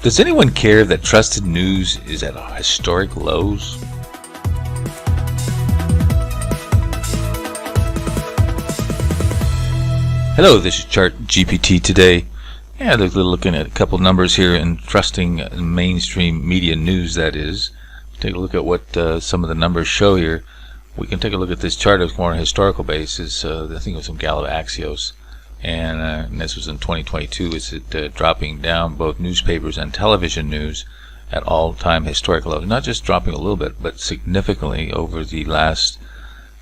Does anyone care that trusted news is at historic lows? Hello, this is Chart GPT today. Yeah, looking at a couple numbers here in trusting mainstream media news, that is. Take a look at what some of the numbers show here. We can take a look at this chart of more on a historical basis. I think it was from Gallup Axios. And this was in 2022. It's dropping down both newspapers and television news at all-time historic lows. Not just dropping a little bit, but significantly over the last,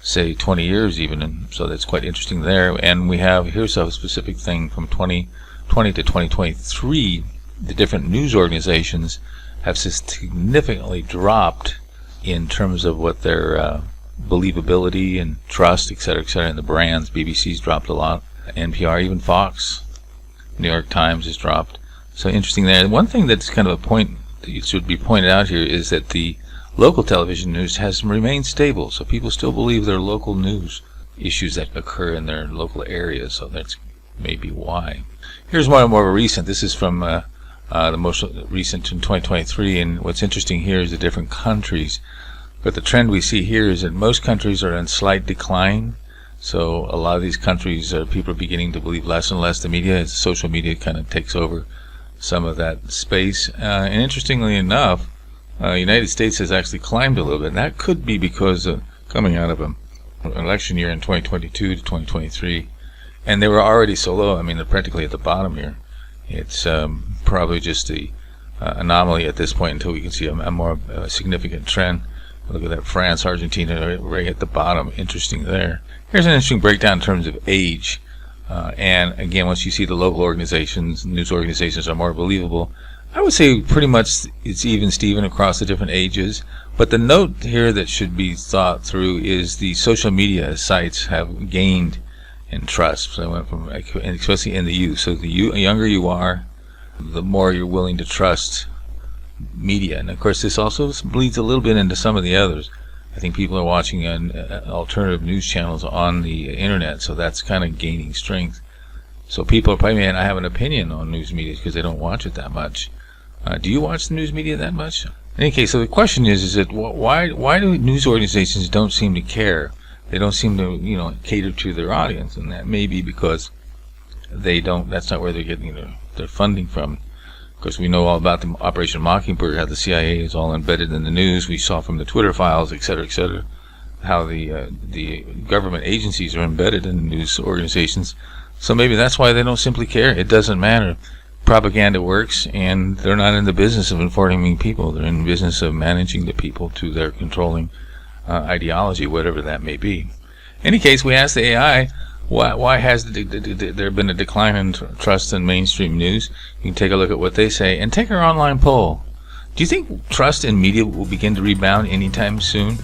say, 20 years even. And so that's quite interesting there. And we have, here's a specific thing from 2020 to 2023. The different news organizations have significantly dropped in terms of what their believability and trust, et cetera, and the brands. BBC's dropped a lot. NPR, even Fox, New York Times has dropped. So interesting there. One thing that's kind of a point that should be pointed out here is that the local television news has remained stable. So people still believe their local news issues that occur in their local areas. So that's maybe why. Here's more of a recent. This is from the most recent in 2023. And what's interesting here is the different countries. But the trend we see here is that most countries are in slight decline. So a lot of these countries, people are beginning to believe less and less the media. As social media kind of takes over some of that space. And interestingly enough, the United States has actually climbed a little bit. And that could be because coming out of an election year in 2022 to 2023. And they were already so low. I mean, they're practically at the bottom here. It's probably just the anomaly at this point until we can see a more significant trend. Look at that, France, Argentina, right at the bottom. Interesting there. Here's an interesting breakdown in terms of age. And again, once you see the local organizations, news organizations are more believable, I would say pretty much it's even Steven across the different ages. But the note here that should be thought through is the social media sites have gained in trust. So I went from, and especially in the youth. So the younger you are, the more you're willing to trust media. And of course this also bleeds a little bit into some of the others. I think people are watching alternative news channels on the internet, so that's kind of gaining strength. So people are probably, I have an opinion on news media because they don't watch it that much. Do you watch the news media that much? In any case, so the question is that why do news organizations don't seem to care? They don't seem to cater to their audience, and that may be because they don't. That's not where they're getting their funding from. Of course, we know all about the Operation Mockingbird, how the CIA is all embedded in the news. We saw from the Twitter files, et cetera, how the government agencies are embedded in news organizations. So maybe that's why they don't simply care. It doesn't matter. Propaganda works, and they're not in the business of informing people. They're in the business of managing the people to their controlling ideology, whatever that may be. In any case, we asked the AI, why has there been a decline in trust in mainstream news? You can take a look at what they say and take our online poll. Do you think trust in media will begin to rebound anytime soon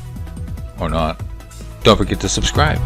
or not? Don't forget to subscribe.